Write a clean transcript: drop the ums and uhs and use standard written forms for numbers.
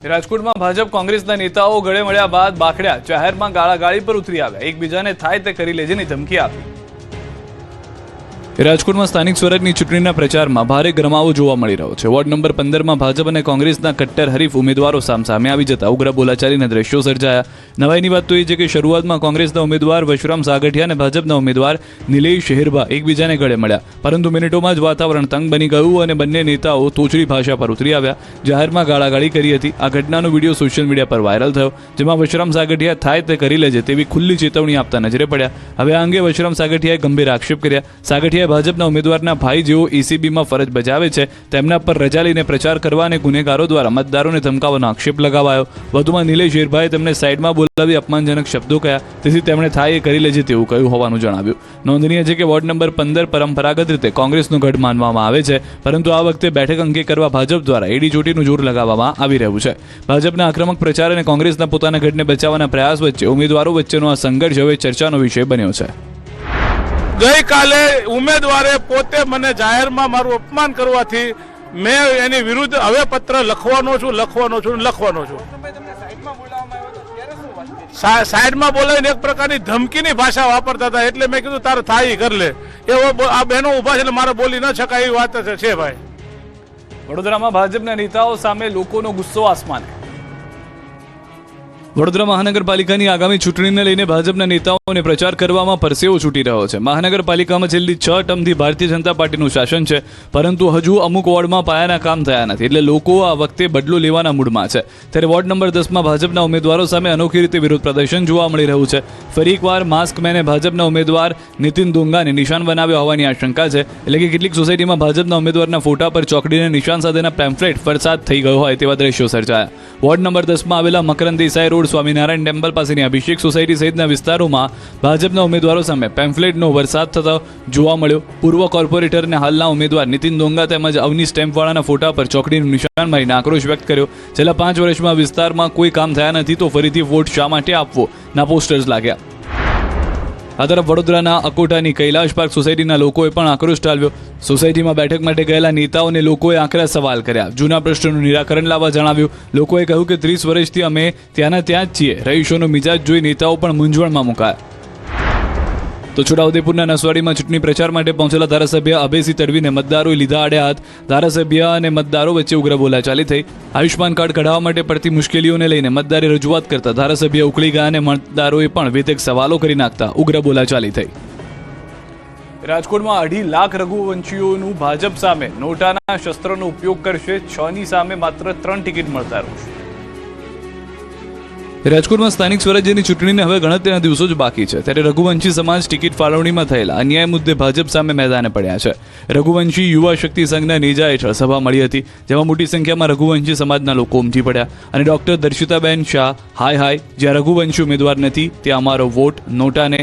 રાજકોટમાં ભાજપ કોંગ્રેસના નેતાઓ ગળે મળ્યા બાદ બાખડ્યા, જાહેરમાં ગાળાગાળી પર ઉતરી આવ્યા, એકબીજાને થાય તે કરી લેજેની ધમકી આપી। રાજકોટમાં સ્થાનિક સ્વરાજની ચૂંટણીના પ્રચારમાં ભારે ગરમાવો જોવા મળી રહ્યો છે। વોર્ડ નંબર 15માં ભાજપ અને કોંગ્રેસના કટ્ટર હરીફ ઉમેદવારો સામસામે આવી જતા ઉગ્ર બોલાચાલીના દ્રશ્યો સર્જાયા। નવાઈની વાત તો એ છે કે શરૂઆતમાં કોંગ્રેસના ઉમેદવાર વશરામ સાગઠિયા અને ભાજપના ઉમેદવાર નિલેશ શેરબા એકબીજાને ગળે મળ્યા, પરંતુ મિનિટોમાં જ વાતાવરણ તંગ બની ગયું અને બંને નેતાઓ તોછડી ભાષા પર ઉતરી આવ્યા, જાહેરમાં ગાળાગાળી કરી હતી। આ ઘટનાનો વિડીયો સોશિયલ મીડિયા પર વાયરલ થયો, જેમાં વશરામ સાગઠિયા થાય તે કરી લેજે તેવી ખુલ્લી ચેતવણી આપતા નજરે પડ્યા। હવે આ અંગે વશરામ સાગઠિયાએ ગંભીર આક્ષેપ કર્યા। સાગઠિયાએ ભાજપના ઉમેદવારના ભાઈ જેઓ ECBમાં ફરજ બજાવે છે તેમના પર રજા લઈને પ્રચાર કરવા અને ગુનેગારો દ્વારા મતદારોને ધમકાવવાનો આક્ષેપ લગાવાયો। વધુમાં નિલેશ શેરબાએ તેમને સાઈડમાં બોલાવી અપમાનજનક શબ્દો કહ્યા, તેથી તેમણે થાય એ કરી લેજે તેવું કહ્યું હોવાનું જણાવ્યું। નોંધનીય છે કે વોર્ડ નંબર 15 પરંપરાગત રીતે કોંગ્રેસનો ગઢ માનવામાં આવે છે, પરંતુ આ વખતે બેઠક અંગે કરવા ભાજપ દ્વારા એડી ચોટીનું જોર લગાવવામાં આવી રહ્યું છે। ભાજપના આક્રમક પ્રચાર અને કોંગ્રેસના પોતાના ગઢને બચાવવાના પ્રયાસ વચ્ચે ઉમેદવારો વચ્ચેનો આ સંઘર્ષ હવે ચર્ચાનો વિષય બન્યો છે। ગઈકાલે ઉમેદવારે પોતે મને જાહેરમાં મારું અપમાન કરવાથી મેં એની વિરુદ્ધ હવે પત્ર લખવાનો છું। સાઈડમાં બોલાવીને એક પ્રકારની ધમકીની ભાષા વાપરતા હતા, એટલે મેં કીધું તારે થાય કર લે। એવો આ બહેનો ઉભા છે એટલે મારે બોલી ન શકાય એવી વાત છે ભાઈ। વડોદરામાં ભાજપના નેતાઓ સામે લોકોનો ગુસ્સો આસમાને। વડોદરા મહાનગરપાલિકાની આગામી ચૂંટણીને લઈને ભાજપના નેતાઓને પ્રચાર કરવામાં પરસેવો છૂટી રહ્યો છે। મહાનગરપાલિકામાં છેલ્લી 6 ટર્મથી ભારતીય જનતા પાર્ટીનું શાસન છે, પરંતુ હજુ અમુક વોર્ડમાં પાયાના કામ થયા નથી, એટલે લોકો આ વખતે બદલો લેવાના મૂડમાં છે। ત્યારે વોર્ડ નંબર 10માં ભાજપના ઉમેદવારો સામે અનોખી રીતે વિરોધ પ્રદર્શન જોવા મળી રહ્યું છે। ફરી એકવાર માસ્ક મેને ભાજપના ઉમેદવાર નીતિન દોંગાને નિશાન બનાવ્યા હોવાની આશંકા છે, એટલે કે કેટલીક સોસાયટીમાં ભાજપના ઉમેદવારના ફોટા પર ચોકડીને નિશાન સાથેના પેમ્ફલેટ ફરસાદ થઈ ગયો હોય તેવા દ્રશ્યો સર્જાયા। વોર્ડ નંબર 10માં આવેલા મકરંદ દેસાઈ રોડ સ્વામિનારાયણ ટેમ્પલ પાસેની અભિષેક સોસાયટી સહિતના વિસ્તારોમાં ભાજપના ઉમેદવારો સામે પેમ્ફલેટનો વરસાદ થતો જોવા મળ્યો। પૂર્વ કોર્પોરેટર અને હાલના ઉમેદવાર નીતિન દોંગા તેમજ અવની સ્ટેમ્પવાળાના ફોટા પર ચોકડીનું નિશાન મારીને આક્રોશ વ્યક્ત કર્યો। છેલ્લા 5 વર્ષમાં વિસ્તારમાં કોઈ કામ થયા નથી તો ફરીથી વોટ શા માટે આપવો ના પોસ્ટર્સ લાગ્યા। આ તરફ વડોદરાના અકોટાની કૈલાશ પાર્ક સોસાયટીના લોકોએ પણ આક્રોશ ઠાલવ્યો। સોસાયટીમાં બેઠક માટે ગયેલા નેતાઓને લોકોએ આકરા સવાલ કર્યા, જૂના પ્રશ્નોનું નિરાકરણ લાવવા જણાવ્યું। લોકોએ કહ્યું કે 30 વર્ષથી અમે ત્યાંના ત્યાં જ છીએ। રહીશોનો મિજાજ જોઈ નેતાઓ પણ મૂંઝવણમાં મુકાયા। તો છોટાઉદેપુરના નસવાડીમાં ચૂંટણી પ્રચાર માટે પહોંચેલા ધારાસભ્ય અભયસિંહ તડવીને મતદારોએ લીધા આડે હાથ। ધારાસભ્ય અને મતદારો વચ્ચે ઉગ્ર બોલાચાલી થઈ। આયુષ્માન કાર્ડ કઢાવવા માટે પડતી મુશ્કેલીઓને લઈને મતદારે રજૂઆત કરતા ધારાસભ્ય ઉકળી ગયા અને મતદારોએ પણ વેતક સવાલો કરી નાખતા ઉગ્ર બોલાચાલી થઈ। રાજકોટમાં 2.5 લાખ રઘુવંશીઓનું ભાજપ સામે નોટાના શસ્ત્રનો ઉપયોગ કરશે, 6ની સામે માત્ર 3 ટિકિટ મળતા રહેશે। રાજકોટમાં સ્થાનિક સ્વરાજ્યની ચૂંટણીને હવે ગણતરીના દિવસો જ બાકી છે, ત્યારે રઘુવંશી સમાજ ટિકિટ ફાળવણીમાં થયેલા અન્યાય મુદ્દે ભાજપ સામે મેદાને પડ્યા છે। રઘુવંશી યુવા શક્તિ સંઘના નેજા હેઠળ સભા મળી હતી, જેમાં મોટી સંખ્યામાં રઘુવંશી સમાજના લોકો ઉમટી પડ્યા અને ડોક્ટર દર્શિતાબેન શાહ હાય જ્યાં રઘુવંશી ઉમેદવાર નથી ત્યાં અમારો વોટ નોટાને